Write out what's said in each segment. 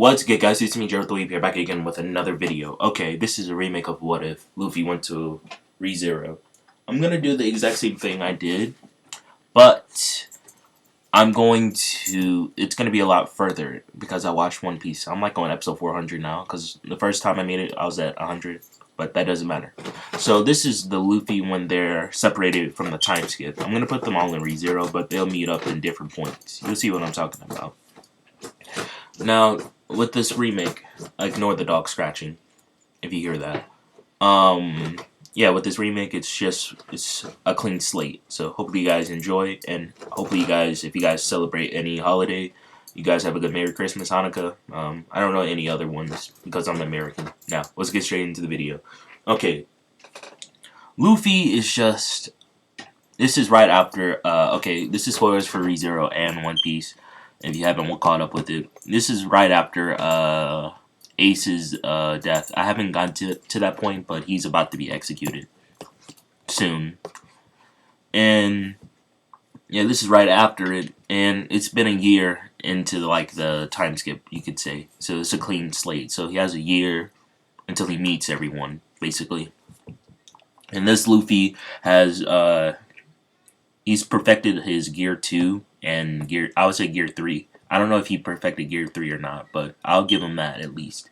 What's good, guys? It's me, Jared the Weep, here back again with another video. Okay, this is a remake of What If Luffy went to ReZero. I'm gonna do the exact same thing I did, but it's gonna be a lot further because I watched One Piece. I'm like on episode 400 now because the first time I made it, I was at 100, but that doesn't matter. So this is the Luffy when they're separated from the time skip. I'm gonna put them all in ReZero, but they'll meet up in different points. You'll see what I'm talking about. Now, with this remake, ignore the dog scratching, if you hear that. Yeah, with this remake, it's a clean slate. So hopefully you guys enjoy, and hopefully you guys, if you guys celebrate any holiday, you guys have a good Merry Christmas, Hanukkah. I don't know any other ones because I'm American. Now, let's get straight into the video. Okay, Luffy is just. This is right after. Okay, this is spoilers for ReZero and One Piece. If you haven't caught up with it, this is right after Ace's death. I haven't gotten to that point, but he's about to be executed soon. And yeah, this is right after it, and it's been a year into like the time skip, you could say. So it's a clean slate. So he has a year until he meets everyone, basically. And this Luffy has he's perfected his Gear 2 and I would say Gear 3. I don't know if he perfected Gear 3 or not, but I'll give him that at least.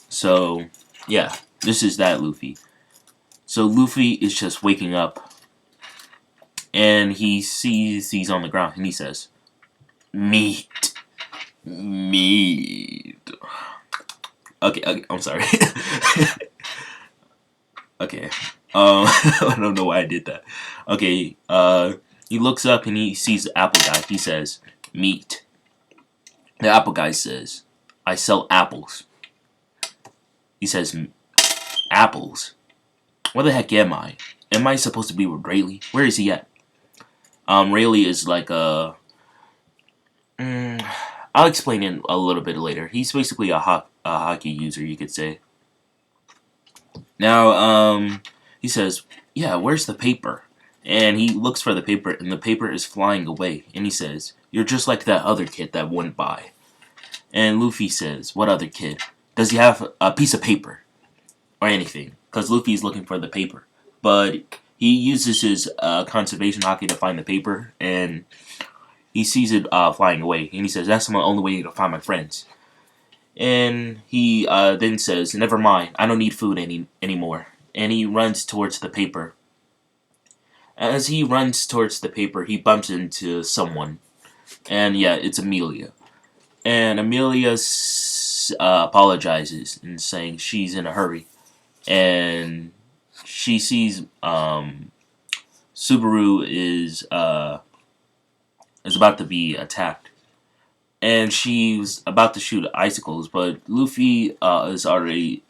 So, yeah, this is that Luffy. So Luffy is just waking up, and he sees he's on the ground, and he says, "Meat. Meat." Okay, I'm sorry. Okay. I don't know why I did that. Okay, he looks up and he sees the apple guy. He says, "Meat." The apple guy says, "I sell apples." He says, "Apples? Where the heck am I? Am I supposed to be with Rayleigh? Where is he at?" Rayleigh is like a... I'll explain it a little bit later. He's basically a hockey user, you could say. Now, he says, "Yeah, where's the paper?" And he looks for the paper, and the paper is flying away. And he says, "You're just like that other kid that went by." And Luffy says, "What other kid? Does he have a piece of paper?" Or anything. Because Luffy's looking for the paper. But he uses his conservation hockey to find the paper, and he sees it flying away. And he says, "That's my only way to find my friends." And he then says, "Never mind, I don't need food anymore." And he runs towards the paper. As he runs towards the paper, he bumps into someone. And yeah, it's Amelia. And Amelia apologizes and saying she's in a hurry. And she sees Subaru is about to be attacked. And she's about to shoot icicles, but Luffy is already,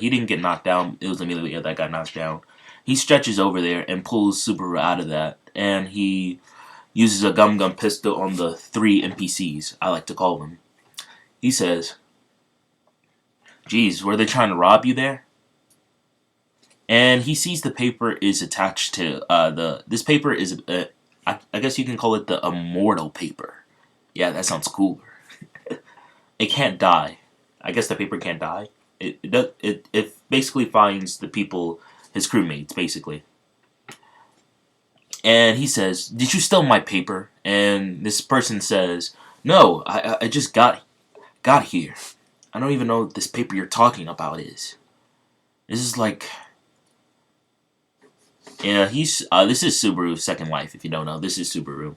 he didn't get knocked down. It was Amelia that got knocked down. He stretches over there and pulls Subaru out of that, and he uses a gum pistol on the 3 NPCs, I like to call them. He says, "Geez, were they trying to rob you there?" And he sees the paper is attached to, this paper is, I guess you can call it the immortal paper. Yeah, that sounds cooler. It can't die. I guess the paper can't die. It basically finds the people, his crewmates, basically. And he says, "Did you steal my paper?" And this person says, "No, I just got here. I don't even know what this paper you're talking about is." This is like... Yeah, this is Subaru's second life, if you don't know. This is Subaru.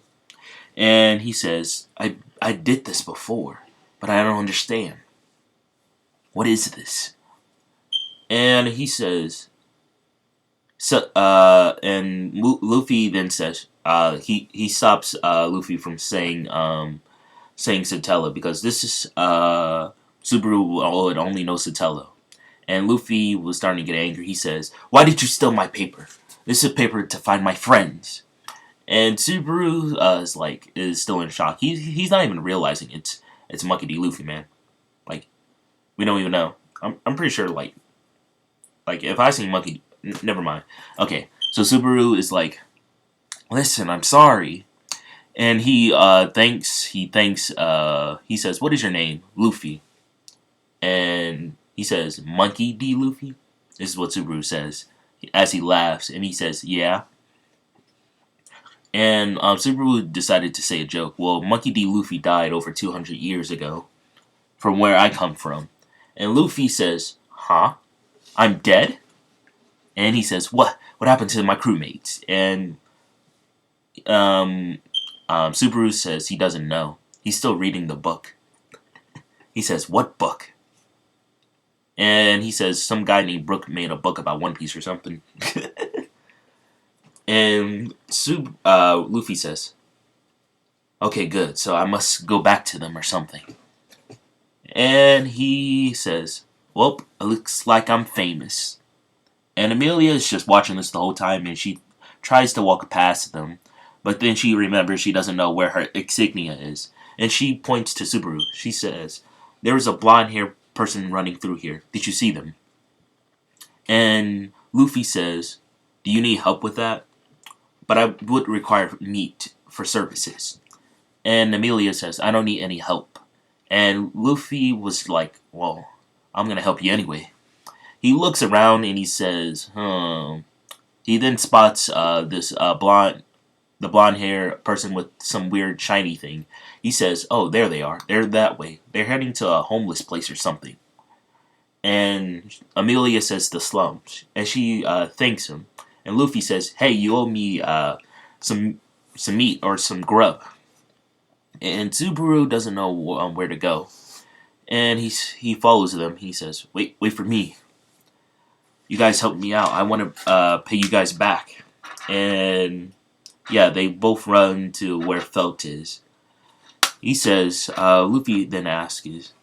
And he says, I did this before, but I don't understand. What is this?" And he says, and Luffy then says, he stops Luffy from saying Satella, because this is, Subaru would only know Satella. And Luffy was starting to get angry. He says, "Why did you steal my paper? This is paper to find my friends." And Subaru is still in shock. He's not even realizing it's Monkey D. Luffy, man. Like, we don't even know. I'm pretty sure like if I see Monkey, never mind. Okay, so Subaru is like, "Listen, I'm sorry," and he thanks. He says, "What is your name?" "Luffy." He says, "Monkey D Luffy?" This is what Subaru says as he laughs, and he says, "Yeah." And Subaru decided to say a joke. Well, Monkey D. Luffy died over 200 years ago, from where I come from. And Luffy says, "Huh? I'm dead?" And he says, "What? What happened to my crewmates?" And um, Subaru says he doesn't know. He's still reading the book. He says, "What book?" And he says some guy named Brook made a book about One Piece or something. And Luffy says, "Okay, good. So I must go back to them or something." And he says, "Well, it looks like I'm famous." And Amelia is just watching this the whole time, and she tries to walk past them, but then she remembers she doesn't know where her insignia is. And she points to Subaru. She says, "There was a blonde-haired person running through here. Did you see them?" And Luffy says, "Do you need help with that? But I would require meat for services." And Amelia says, "I don't need any help." And Luffy was like, "Well, I'm gonna help you anyway." He looks around and he says, He then spots the blonde hair person with some weird shiny thing. He says, "Oh, there they are. They're that way. They're heading to a homeless place or something." And Amelia says the slums, and she thanks him. And Luffy says, "Hey, you owe me some meat or some grub." And Subaru doesn't know where to go, and he follows them. He says, "Wait for me. You guys helped me out. I want to pay you guys back." And yeah, they both run to where Felt is. He says, Luffy then asks,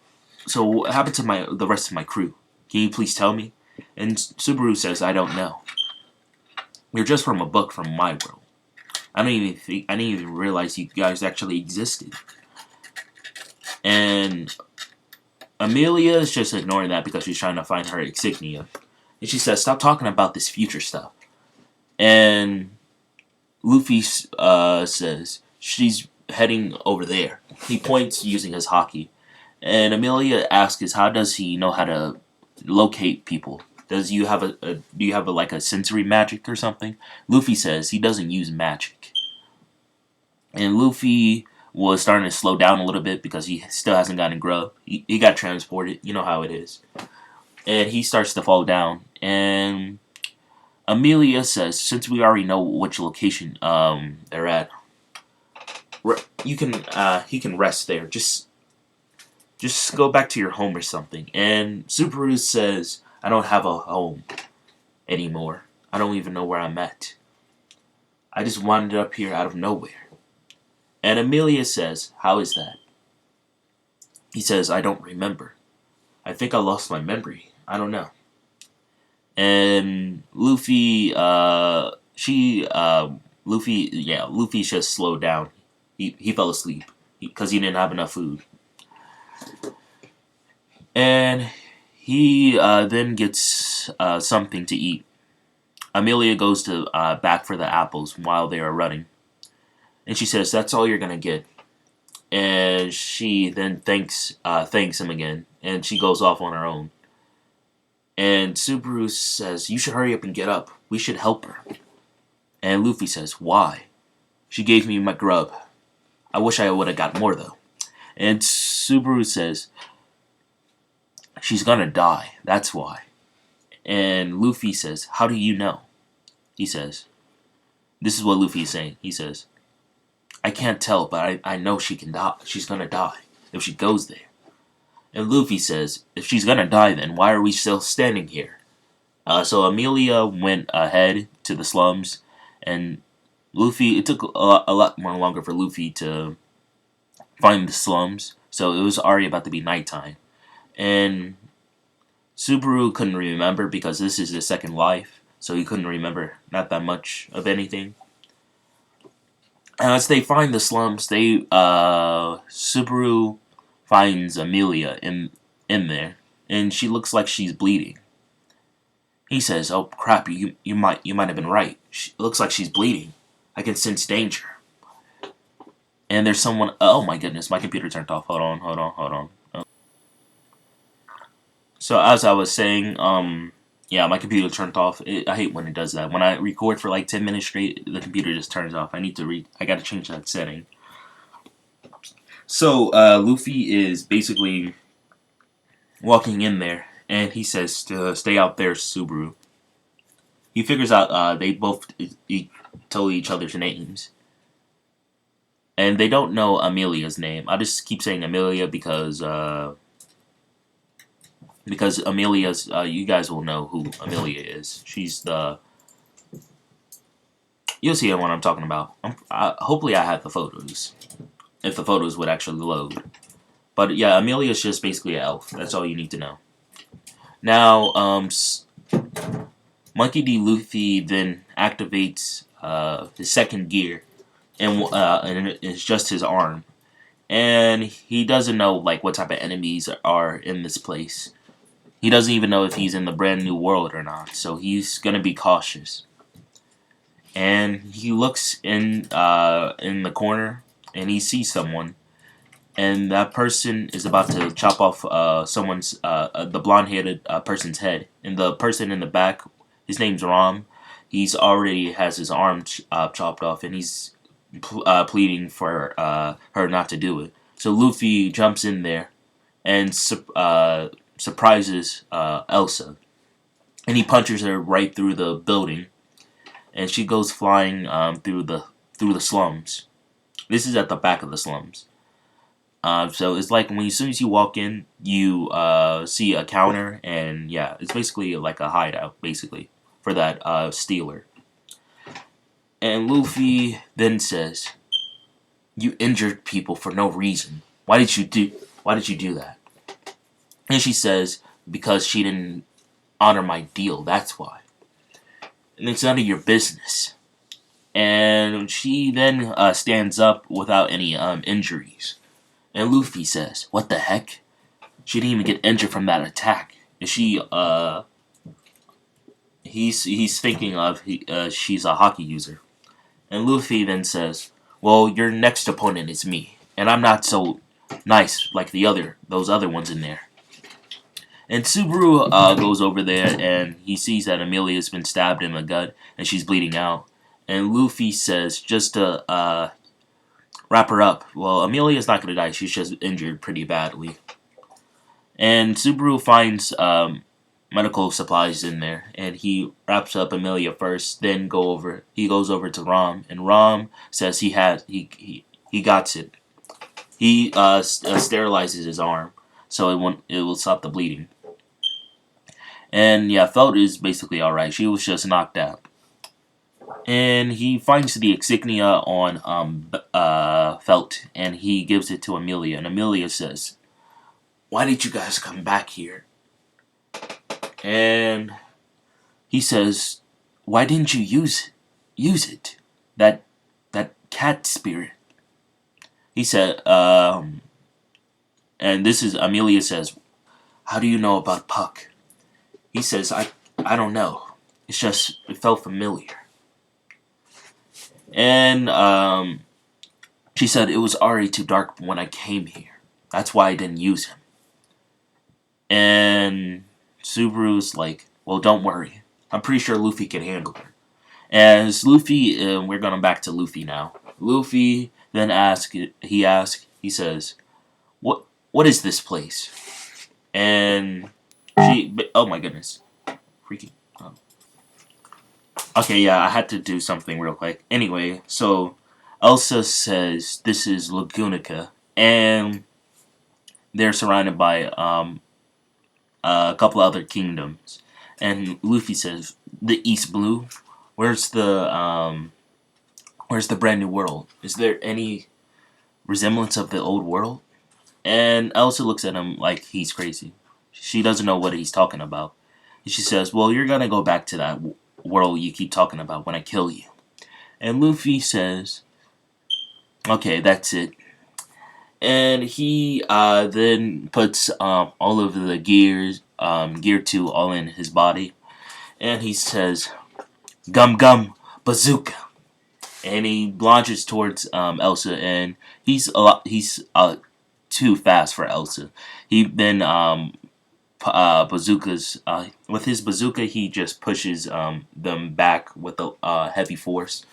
"So what happened to the rest of my crew? Can you please tell me?" And Subaru says, "I don't know. You're just from a book from my world. I didn't even realize you guys actually existed." And Amelia is just ignoring that because she's trying to find her insignia. And she says, "Stop talking about this future stuff." And Luffy says she's heading over there. He points using his haki. And Amelia asks, "How does he know how to locate people? Do you have like a sensory magic or something?" Luffy says he doesn't use magic. And Luffy was starting to slow down a little bit because he still hasn't gotten grub. He got transported. You know how it is. And he starts to fall down. And Amelia says, "Since we already know which location they're at, he can rest there. Just go back to your home or something." And Subaru says, "I don't have a home anymore. I don't even know where I'm at. I just wandered up here out of nowhere." And Amelia says, "How is that?" He says, "I don't remember. I think I lost my memory. I don't know." And Luffy just slowed down. He fell asleep because he didn't have enough food. And he then gets something to eat. Amelia goes to back for the apples while they are running. And she says, "That's all you're going to get." And she then thanks him again. And she goes off on her own. And Subaru says, "You should hurry up and get up. We should help her." And Luffy says, "Why? She gave me my grub. I wish I would have got more, though." And Subaru says, "She's gonna die. That's why." And Luffy says, "How do you know?" He says, this is what Luffy is saying. He says, "I can't tell, but I know she can die. She's gonna die if she goes there." And Luffy says, "If she's gonna die, then why are we still standing here?" So Amelia went ahead to the slums, and it took a lot more longer for Luffy to find the slums, so it was already about to be nighttime. And Subaru couldn't remember because this is his second life, so he couldn't remember not that much of anything. As they find the slums, Subaru finds Amelia in there, and she looks like she's bleeding. He says, "Oh crap! You might have been right. It looks like she's bleeding. I can sense danger." And there's someone. Oh my goodness! My computer turned off. Hold on. So as I was saying, yeah, my computer turned off. I hate when it does that. When I record for like 10 minutes straight, the computer just turns off. I gotta change that setting. So Luffy is basically walking in there, and he says to stay out there, Subaru. He figures out they both told each other's names, and they don't know Amelia's name. I just keep saying Amelia because Amelia's, you guys will know who Amelia is. She's the, you'll see what I'm talking about. Hopefully I have the photos, if the photos would actually load. But yeah, Amelia's just basically an elf. That's all you need to know. Now, Monkey D. Luffy then activates his second gear, and it's just his arm. And he doesn't know like what type of enemies are in this place. He doesn't even know if he's in the brand new world or not, so he's gonna be cautious. And he looks in the corner, and he sees someone, and that person is about to chop off the blonde-headed person's head. And the person in the back, his name's Rom. He's already has his arm chopped off, and he's pleading for her not to do it. So Luffy jumps in there and surprises Elsa, and he punches her right through the building, and she goes flying through the slums. This is at the back of the slums. So it's like as soon as you walk in, you see a counter, and yeah, it's basically like a hideout, basically, for that stealer. And Luffy then says, "You injured people for no reason. Why did you do that?" And she says, "Because she didn't honor my deal, that's why. And it's none of your business." And she then stands up without any injuries. And Luffy says, "What the heck? She didn't even get injured from that attack." And he's thinking of she's a hockey user. And Luffy then says, "Well, your next opponent is me, and I'm not so nice like those other ones in there." And Subaru goes over there, and he sees that Amelia's been stabbed in the gut, and she's bleeding out. And Luffy says, just to wrap her up, well, Amelia's not going to die, she's just injured pretty badly. And Subaru finds medical supplies in there, and he wraps up Amelia first, then he goes over to Rom, and Rom says he got it. He sterilizes his arm, so it will stop the bleeding. And yeah, Felt is basically alright. She was just knocked out. And he finds the insignia on Felt, and he gives it to Amelia. And Amelia says, "Why did you guys come back here?" And he says, "Why didn't you use it? That cat spirit." He said, and this is Amelia says, "How do you know about Puck?" He says, I don't know. It's just, it felt familiar." And she said, "It was already too dark when I came here. That's why I didn't use him." And Subaru's like, "Well, don't worry. I'm pretty sure Luffy can handle her." As Luffy, we're going back to Luffy now. Luffy then he says, what is this place?" And oh my goodness. Freaking, oh. Okay, yeah, I had to do something real quick. Anyway, so Elsa says this is Lagunica, and they're surrounded by a couple other kingdoms. And Luffy says, "The East Blue? Where's the brand new world? Is there any resemblance of the old world?" And Elsa looks at him like he's crazy. She doesn't know what he's talking about. And she says, "Well, you're gonna go back to that world you keep talking about when I kill you." And Luffy says, "Okay, that's it." And he then puts all of the gear 2 all in his body. And he says, "Gum Gum Bazooka." And he launches towards Elsa, and he's too fast for Elsa. He then bazookas. With his bazooka, he just pushes them back with a heavy force.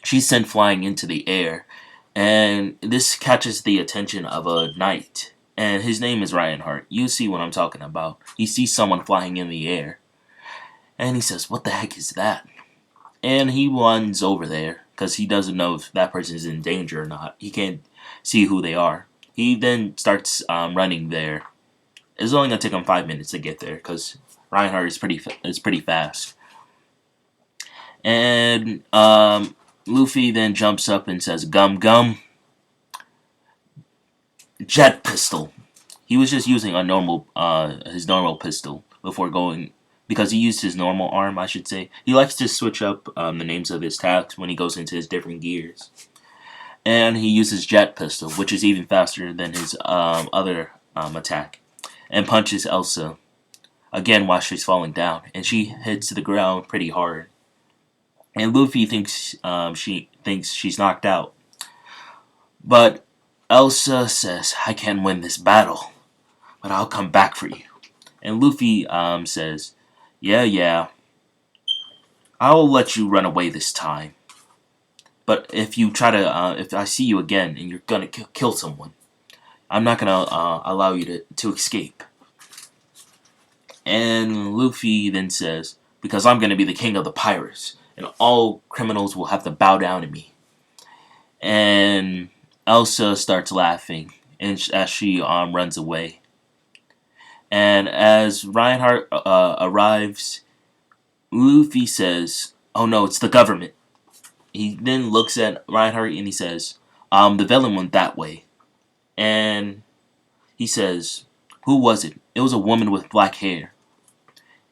She's sent flying into the air, and this catches the attention of a knight. And his name is Reinhardt. You see what I'm talking about. He sees someone flying in the air, and he says, "What the heck is that?" And he runs over there because he doesn't know if that person is in danger or not. He can't see who they are. He then starts running there. It's only gonna take him 5 minutes to get there because Reinhardt is pretty fast. And Luffy then jumps up and says, "Gum gum, jet pistol." He was just using his normal pistol before going, because he used his normal arm, I should say. He likes to switch up the names of his attacks when he goes into his different gears. And he uses jet pistol, which is even faster than his other attack, and punches Elsa again while she's falling down, and she hits the ground pretty hard. And Luffy thinks she's knocked out, but Elsa says, "I can't win this battle, but I'll come back for you." And Luffy says, "Yeah, I'll let you run away this time. But if you try to, if I see you again and you're gonna kill someone, I'm not gonna allow you to escape." And Luffy then says, "Because I'm gonna be the king of the pirates, and all criminals will have to bow down to me." And Elsa starts laughing, and as she runs away. And as Reinhardt arrives, Luffy says, "Oh no, it's the government." He then looks at Reinhardt and he says, "The villain went that way." And he says, "Who was it?" "It was a woman with black hair."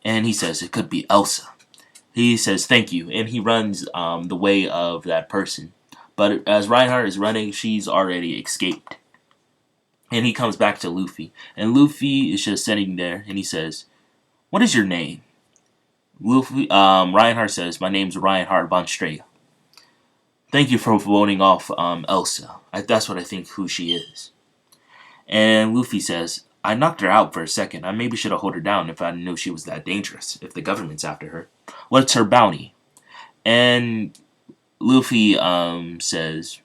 And he says, "It could be Elsa." He says, "Thank you," and he runs the way of that person. But as Reinhardt is running, she's already escaped. And he comes back to Luffy. And Luffy is just sitting there, and he says, "What is your name?" Reinhardt says, "My name's Reinhardt von Stray. Thank you for voting off Elsa. That's what I think who she is." And Luffy says, "I knocked her out for a second. I maybe should have held her down if I knew she was that dangerous, if the government's after her. What's her bounty?" And Luffy says,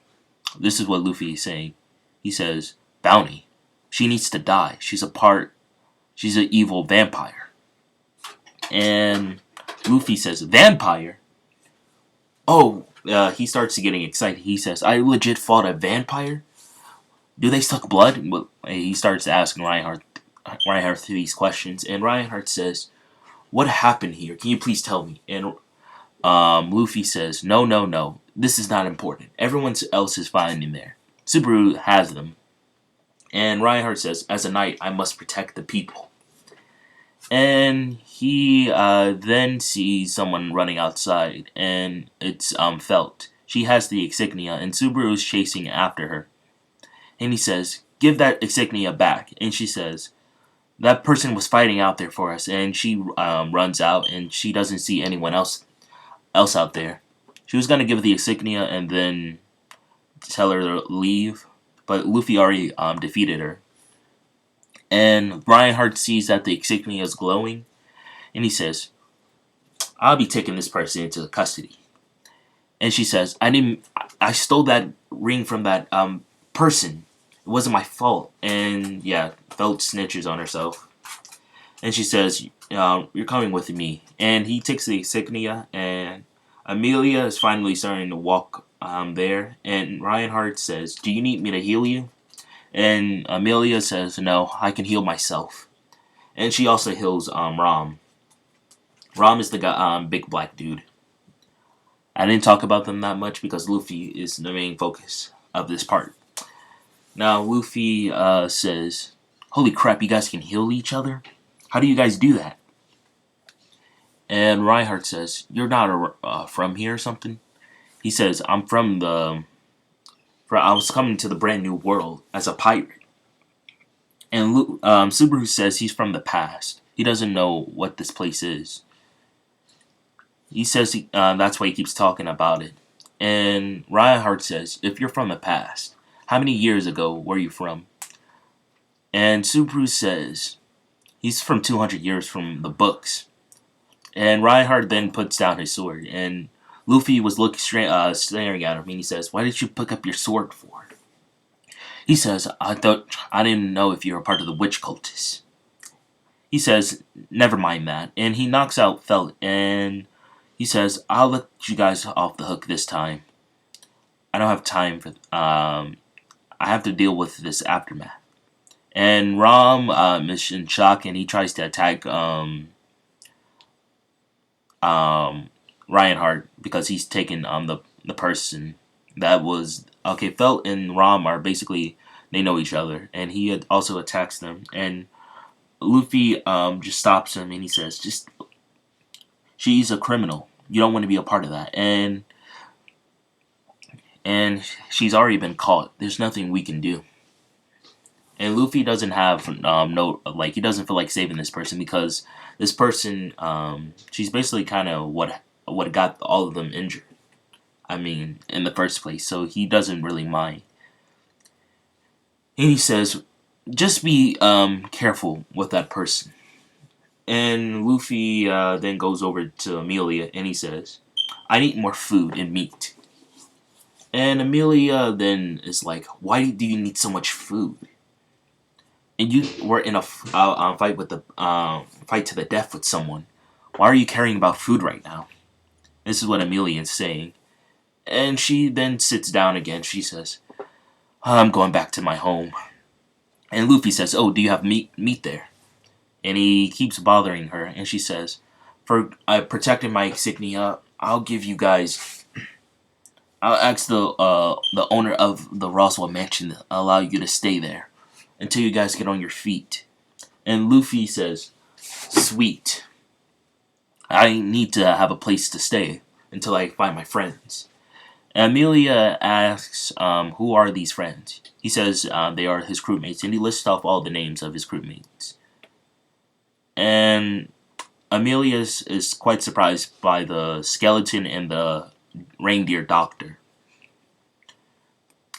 this is what Luffy is saying. He says, "Bounty. She needs to die. She's an evil vampire." And Luffy says, "Vampire?" Oh, he starts getting excited. He says, "I legit fought a vampire? Do they suck blood?" Well, he starts asking Reinhardt these questions. And Reinhardt says, "What happened here? Can you please tell me?" And Luffy says, No. This is not important. Everyone else is fine in there. Subaru has them." And Reinhardt says, "As a knight, I must protect the people." And he then sees someone running outside, and it's Felt. She has the insignia, and Subaru is chasing after her. And he says, "Give that insignia back." And she says, "That person was fighting out there for us." And she runs out, and she doesn't see anyone else out there. She was gonna give the insignia and then tell her to leave, but Luffy already defeated her. And Reinhardt sees that the insignia is glowing, and he says, "I'll be taking this person into custody." And she says, I stole that ring from that person. It wasn't my fault." And yeah, Felt snitches on herself. And she says, "You're coming with me." And he takes the insignia, and Amelia is finally starting to walk there. And Reinhardt says, "Do you need me to heal you?" And Amelia says, "No, I can heal myself." And she also heals Rom. Rom is the guy, big black dude. I didn't talk about them that much because Luffy is the main focus of this part. Now Luffy says, "Holy crap, you guys can heal each other? How do you guys do that?" And Reinhardt says, "You're not from here or something?" He says, I was coming to the brand new world as a pirate." And Subaru says he's from the past. He doesn't know what this place is. He says that's why he keeps talking about it. And Reinhardt says, "If you're from the past, how many years ago were you from?" And Subaru says, He's from 200 years from the books. And Reinhardt then puts down his sword, and Luffy was staring at him, and he says, "Why did you pick up your sword for?" He says, I didn't know if you were part of the witch cultists." He says, "Never mind that," and he knocks out Felt, and he says, "I'll let you guys off the hook this time. I don't have time for. I have to deal with this aftermath." And Rom is in shock, and he tries to attack Reinhardt because he's taken the person that was okay. Felt and Rom are basically, they know each other, and he also attacks them. And Luffy just stops him, and he says, "Just she's a criminal. You don't want to be a part of that." And she's already been caught. There's nothing we can do. And Luffy doesn't have no, like, he doesn't feel like saving this person because this person, she's basically kind of what got all of them injured. I mean, in the first place, so he doesn't really mind. And he says, "Just be careful with that person." And Luffy then goes over to Amelia, and he says, "I need more food and meat." And Amelia then is like, "Why do you need so much food? And you were in a fight with the fight to the death with someone. Why are you caring about food right now?" This is what Amelia is saying. And she then sits down again. She says, "I'm going back to my home." And Luffy says, "Oh, do you have meat there?" And he keeps bothering her. And she says, "For protecting my insignia, I'll give you guys. I'll ask the owner of the Roswell Mansion to allow you to stay there until you guys get on your feet." And Luffy says, "Sweet. I need to have a place to stay until I find my friends." And Amelia asks, "Who are these friends?" He says they are his crewmates, and he lists off all the names of his crewmates. And Amelia is quite surprised by the skeleton and the reindeer doctor.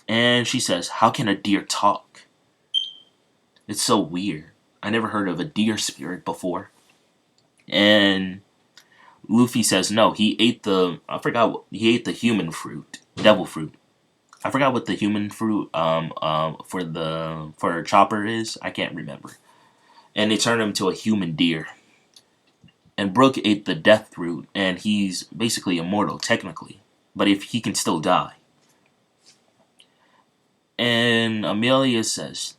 And she says, "How can a deer talk? It's so weird. I never heard of a deer spirit before." And Luffy says, "No, he ate he ate the human fruit, devil fruit. I forgot what the human fruit for Chopper is. I can't remember." And they turned him to a human deer. And Brook ate the death fruit, and he's basically immortal technically, but if he can still die. And Amelia says,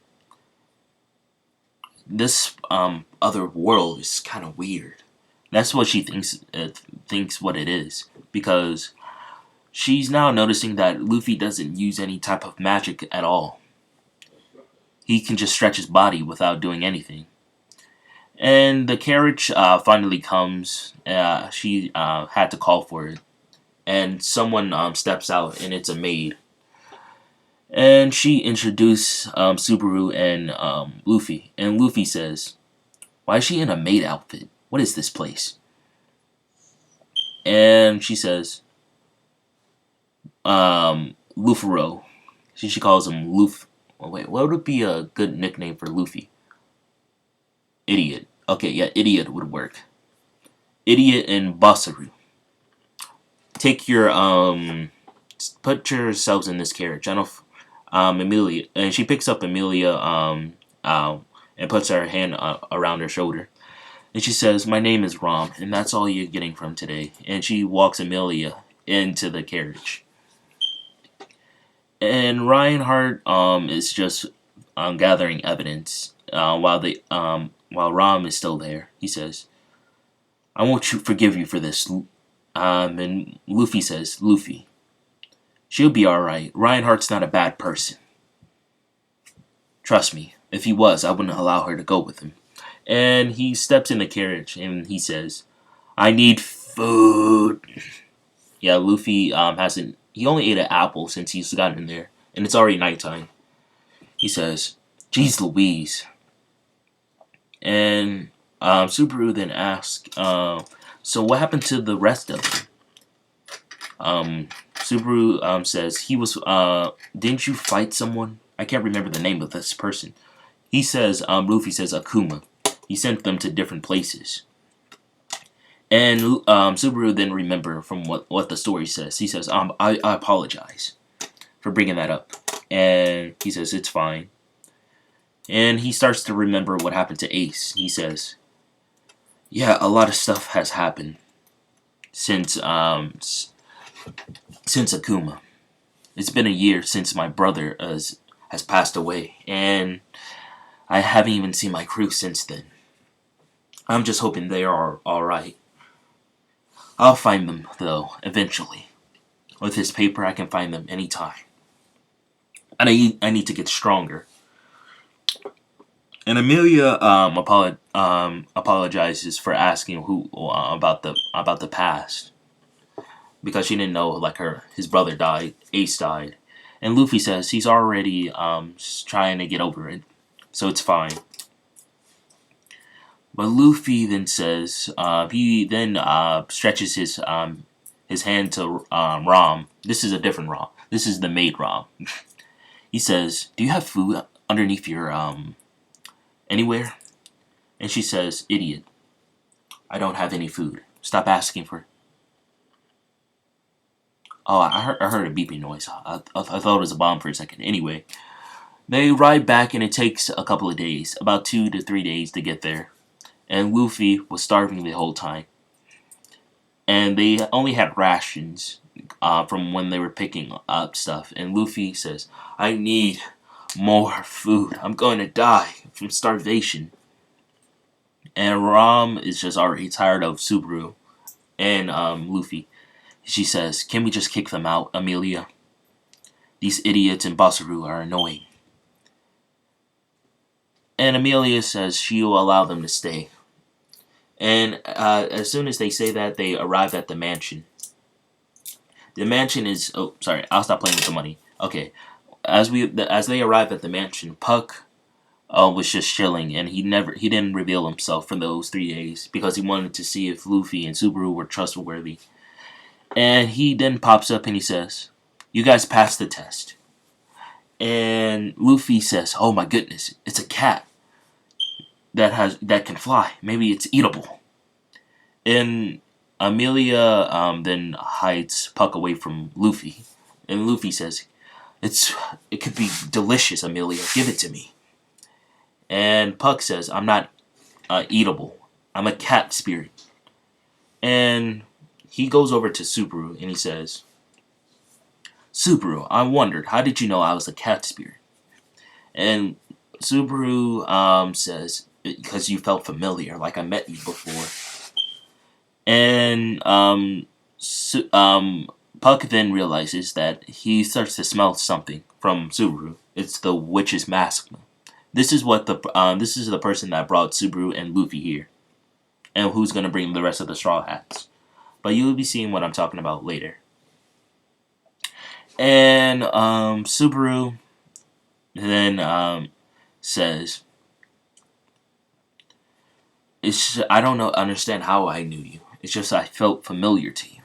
"This other world is kind of weird." That's what she thinks what it is, because she's now noticing that Luffy doesn't use any type of magic at all. He can just stretch his body without doing anything. And the carriage finally comes. She had to call for it. And someone steps out, and it's a maid. And she introduced Subaru and Luffy. And Luffy says, "Why is she in a maid outfit? What is this place?" And she says, Luffaro. She calls him Luffy. Oh, wait, what would be a good nickname for Luffy? Idiot. Okay, yeah, idiot would work. Idiot and Basaru. Take your put yourselves in this carriage. I don't. Amelia, and she picks up Amelia and puts her hand around her shoulder. And she says, "My name is Rom, and that's all you're getting from today." And she walks Amelia into the carriage. And Reinhardt is just gathering evidence while Rom is still there. He says, "I won't forgive you for this." And Luffy says, "Luffy, she'll be alright. Reinhardt's not a bad person. Trust me, if he was, I wouldn't allow her to go with him." And he steps in the carriage and he says, "I need food." Yeah, Luffy hasn't. He only ate an apple since he's gotten in there, and it's already nighttime. He says, "Jeez Louise." And Subaru then asks, "So what happened to the rest of them?" Subaru says, "He was. Didn't you fight someone? I can't remember the name of this person." He says, Luffy says, "Akuma. He sent them to different places. And Subaru then remember from what the story says. He says, I apologize for bringing that up. And he says, it's fine. And he starts to remember what happened to Ace. He says, yeah, a lot of stuff has happened since Akuma. It's been a year since my brother has passed away, and I haven't even seen my crew since then. I'm just hoping they are alright. I'll find them, though, eventually. With this paper, I can find them anytime. And I need to get stronger. And Amelia apologizes for asking who about the past, because she didn't know like his brother died, Ace died, and Luffy says he's already trying to get over it, so it's fine. But Luffy then says he then stretches his hand to Rom. This is a different Rom. This is the maid Rom. He says, "Do you have food underneath your anywhere?" And she says, "Idiot, I don't have any food. Stop asking for." Oh, I heard a beeping noise. I thought it was a bomb for a second. Anyway, they ride back and it takes a couple of days, about 2 to 3 days to get there. And Luffy was starving the whole time. And they only had rations from when they were picking up stuff. And Luffy says, "I need more food. I'm going to die from starvation." And Rom is just already tired of Subaru and Luffy. She says, "Can we just kick them out, Amelia? These idiots in Basaru are annoying." And Amelia says she will allow them to stay. And as soon as they say that, they arrive at the mansion. The mansion is... Oh, sorry. I'll stop playing with the money. Okay. As they arrive at the mansion, Puck was just chilling, and he didn't reveal himself for those 3 days because he wanted to see if Luffy and Subaru were trustworthy. And he then pops up and he says, "You guys passed the test." And Luffy says, "Oh my goodness, it's a cat that can fly. Maybe it's eatable." And Amelia then hides Puck away from Luffy. And Luffy says, it could be delicious, Amelia. Give it to me." And Puck says, "I'm not eatable. I'm a cat spirit." And he goes over to Subaru and he says, "Subaru, I wondered, how did you know I was a cat spirit?" And Subaru says, "Because you felt familiar, like I met you before." And Puck then realizes that he starts to smell something from Subaru. It's the witch's mask. This is the person that brought Subaru and Luffy here, and who's gonna bring the rest of the Straw Hats. But you'll be seeing what I'm talking about later. And Subaru then says, I don't understand how I knew you. It's just I felt familiar to you."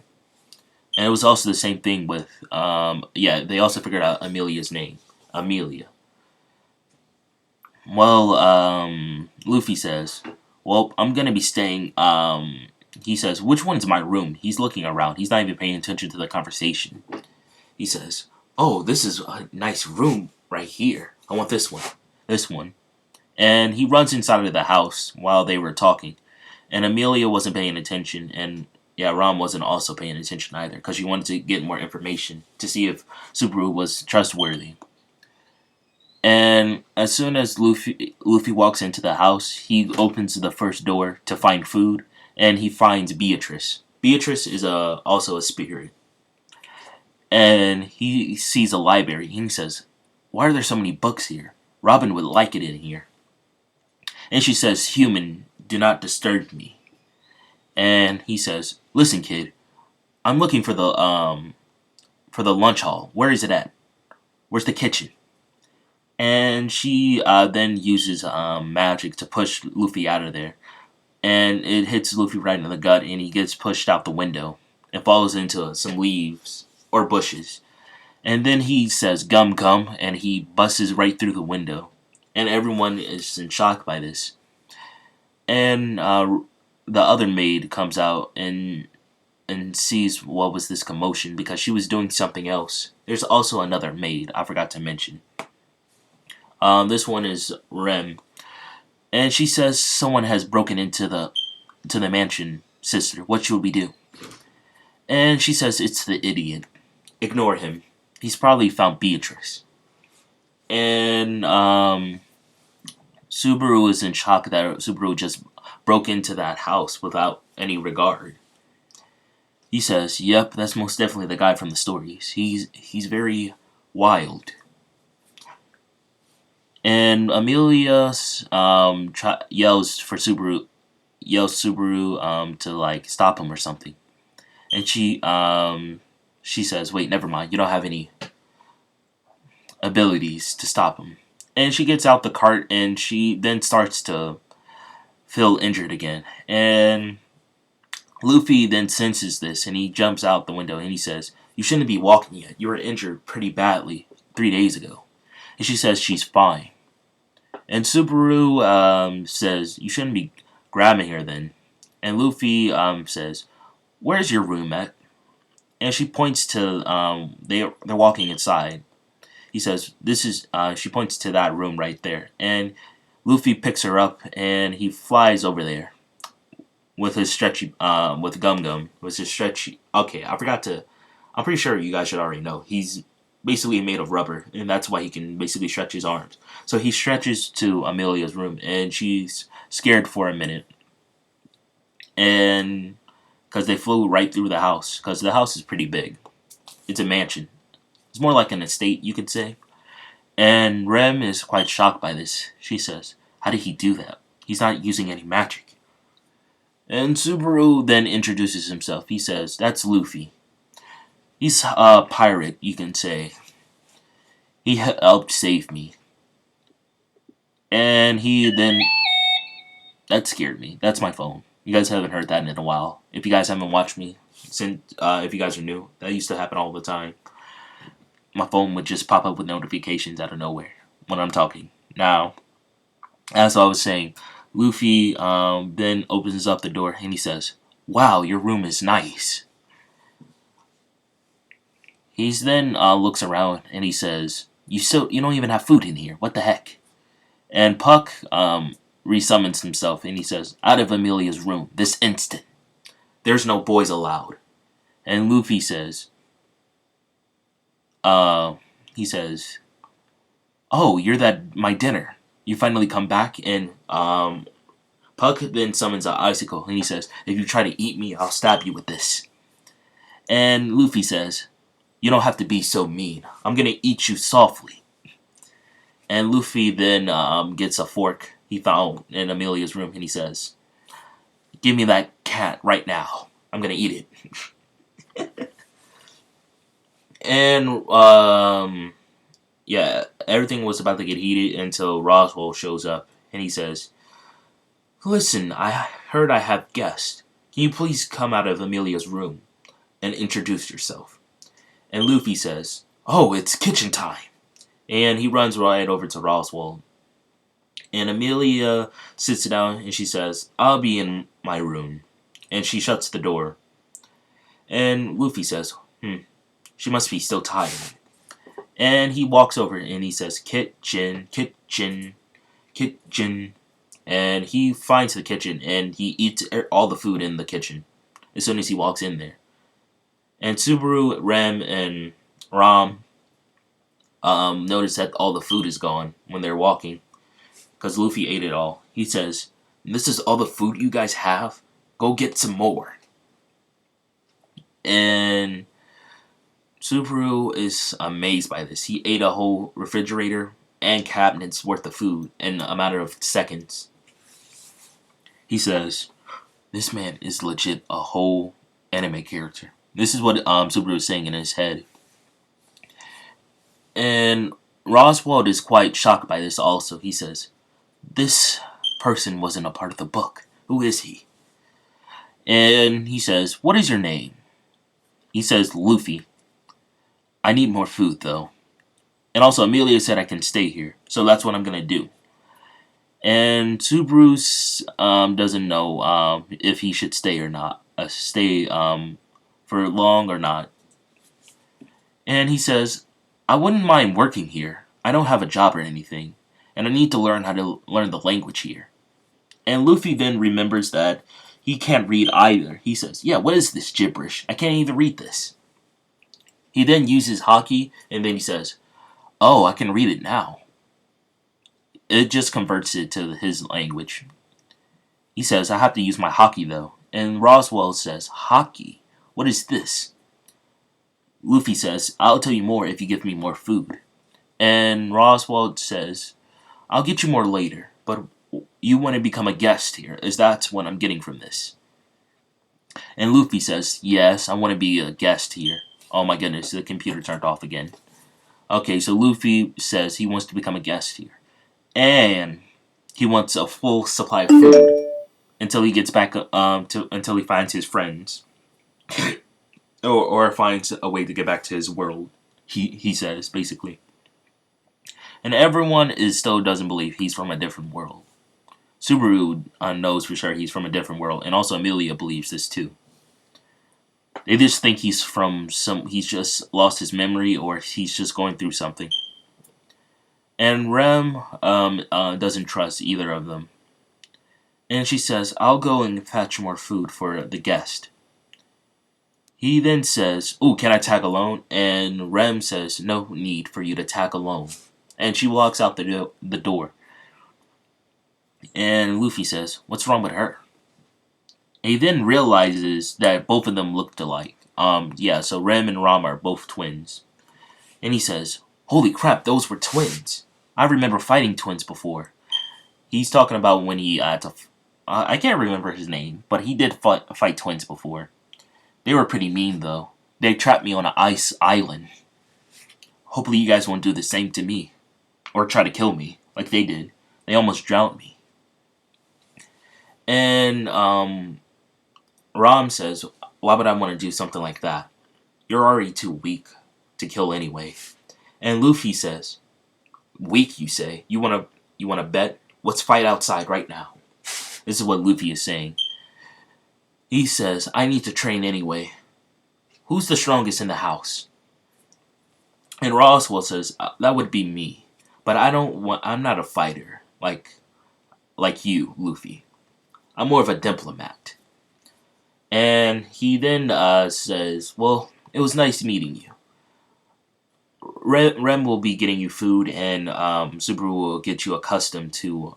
And it was also the same thing with, they also figured out Amelia's name. Amelia. Well, Luffy says, "Well, I'm going to be staying," he says, "Which one's my room?" He's looking around. He's not even paying attention to the conversation. He says, "Oh, this is a nice room right here. I want this one. This one." And he runs inside of the house while they were talking. And Amelia wasn't paying attention. And yeah, Rom wasn't also paying attention either, because she wanted to get more information to see if Subaru was trustworthy. And as soon as Luffy walks into the house, he opens the first door to find food. And he finds Beatrice. Beatrice is also a spirit. And he sees a library. And he says, "Why are there so many books here? Robin would like it in here." And she says, "Human, do not disturb me." And he says, "Listen, kid, I'm looking for the lunch hall. Where is it at? Where's the kitchen?" And she then uses magic to push Luffy out of there. And it hits Luffy right in the gut, and he gets pushed out the window and falls into some leaves or bushes. And then he says, "Gum gum," and he busts right through the window. And everyone is in shock by this. And the other maid comes out and sees what was this commotion because she was doing something else. There's also another maid I forgot to mention. This one is Rem, and she says someone has broken into the mansion. Sister, what should we do? And she says it's the idiot. Ignore him. He's probably found Beatrice. And Subaru is in shock that Subaru just broke into that house without any regard. He says, "Yep, that's most definitely the guy from the stories. He's very wild." And Amelia yells Subaru to like stop him or something. And she says, "Wait, never mind. You don't have any abilities to stop him." And she gets out the cart and she then starts to feel injured again. And Luffy then senses this and he jumps out the window and he says, "You shouldn't be walking yet. You were injured pretty badly 3 days ago." And she says she's fine. And Subaru says, "You shouldn't be grabbing her then." And Luffy says, "Where's your room at?" And she points to they're walking inside. He says, "This is." She points to that room right there, and Luffy picks her up and he flies over there with his stretchy with Gum Gum with his stretchy. Okay, I forgot to. I'm pretty sure you guys should already know. He's basically made of rubber, and that's why he can basically stretch his arms. So he stretches to Amelia's room, and she's scared for a minute, and because they flew right through the house, because the house is pretty big. It's a mansion. It's more like an estate, you could say. And Rem is quite shocked by this. She says, "How did he do that? He's not using any magic." And Subaru then introduces himself. He says, "That's Luffy. He's a pirate, you can say. He helped save me." And he then... That scared me. That's my phone. You guys haven't heard that in a while. If you guys haven't watched me, if you guys are new, that used to happen all the time. My phone would just pop up with notifications out of nowhere when I'm talking. Now, as I was saying, Luffy then opens up the door and he says, "Wow, your room is nice." He's then looks around and he says, You don't even have food in here. What the heck?" And Puck resummons himself and he says, "Out of Amelia's room, this instant. There's no boys allowed." And Luffy says, he says, "Oh, you're my dinner. You finally come back." And Puck then summons an icicle and he says, "If you try to eat me, I'll stab you with this." And Luffy says, "You don't have to be so mean. I'm gonna eat you softly." And Luffy then gets a fork he found in Amelia's room and he says, "Give me that cat right now. I'm gonna eat it." And yeah, everything was about to get heated until Roswell shows up and he says, "Listen, I heard I have guests. Can you please come out of Amelia's room and introduce yourself?" And Luffy says, "Oh, it's kitchen time." And he runs right over to Roswell. And Amelia sits down and she says, "I'll be in my room." And she shuts the door. And Luffy says, "She must be still tired." And he walks over and he says, "Kitchen, kitchen, kitchen." And he finds the kitchen and he eats all the food in the kitchen as soon as he walks in there. And Subaru, Rem, and Ram notice that all the food is gone when they're walking because Luffy ate it all. He says, "This is all the food you guys have? Go get some more." And Subaru is amazed by this. He ate a whole refrigerator and cabinets worth of food in a matter of seconds. He says, "This man is legit a whole anime character." This is what Subaru is saying in his head. And Roswell is quite shocked by this also. He says, "This person wasn't a part of the book. Who is he?" And he says, "What is your name?" He says, "Luffy. I need more food, though. And also, Amelia said I can stay here, so that's what I'm going to do." And Subaru doesn't know if he should stay or not, stay for long or not. And he says, "I wouldn't mind working here. I don't have a job or anything, and I need to learn how to learn the language here." And Luffy then remembers that he can't read either. He says, "Yeah, what is this gibberish? I can't even read this." He then uses Haki, and then he says, "Oh, I can read it now." It just converts it to his language. He says, "I have to use my Haki though." And Roswell says, "Haki? What is this?" Luffy says, "I'll tell you more if you give me more food." And Roswell says, "I'll get you more later, but you want to become a guest here. Is that what I'm getting from this?" And Luffy says, "Yes, I want to be a guest here." Oh my goodness, the computer turned off again. Okay, so Luffy says he wants to become a guest here. And he wants a full supply of food until he gets back until he finds his friends. or finds a way to get back to his world, he says, basically. And everyone still doesn't believe he's from a different world. Subaru knows for sure he's from a different world, and also Amelia believes this too. They just think he's just lost his memory, or he's just going through something. And Rem doesn't trust either of them. And she says, "I'll go and fetch more food for the guest." He then says, "Ooh, can I tag alone?" And Rem says, "No need for you to tag alone." And she walks out the door. And Luffy says, "What's wrong with her?" And he then realizes that both of them looked alike. Yeah, so Rem and Ram are both twins. And he says, "Holy crap, those were twins. I remember fighting twins before." He's talking about when he I can't remember his name, but he did fight twins before. They were pretty mean, though. They trapped me on an ice island. Hopefully you guys won't do the same to me. Or try to kill me, like they did. They almost drowned me. And Ram says, "Why would I want to do something like that? You're already too weak to kill anyway." And Luffy says, "Weak, you say? You wanna bet? Let's fight outside right now." This is what Luffy is saying. He says, "I need to train anyway. Who's the strongest in the house?" And Roswell says, "That would be me. But I'm not a fighter like you, Luffy. I'm more of a diplomat." And he then says, "Well, it was nice meeting you. Rem will be getting you food, and Subaru will get you accustomed to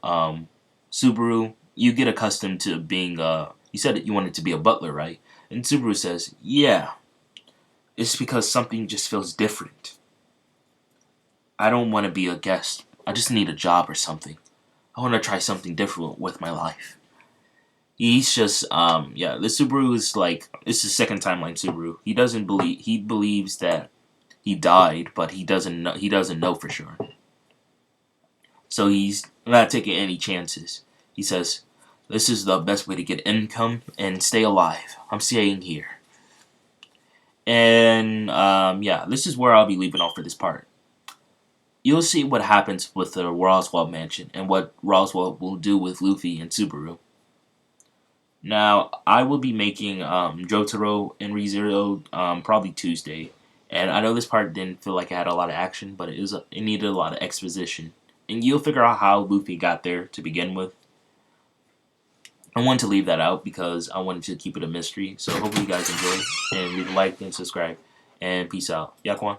Subaru. You get accustomed to being you said that you wanted to be a butler, right?" And Subaru says, "Yeah, it's because something just feels different. I don't want to be a guest. I just need a job or something. I want to try something different with my life." He's just yeah, the Subaru is like, it's the second timeline Subaru. He believes that he died, but he doesn't know for sure. So he's not taking any chances. He says, "This is the best way to get income and stay alive. I'm staying here." And yeah, this is where I'll be leaving off for this part. You'll see what happens with the Roswell mansion and what Roswell will do with Luffy and Subaru. Now, I will be making Jotaro and ReZero probably Tuesday. And I know this part didn't feel like it had a lot of action, but it needed a lot of exposition. And you'll figure out how Luffy got there to begin with. I wanted to leave that out because I wanted to keep it a mystery. So hopefully you guys enjoy. And leave a like and subscribe. And peace out. Yaquan.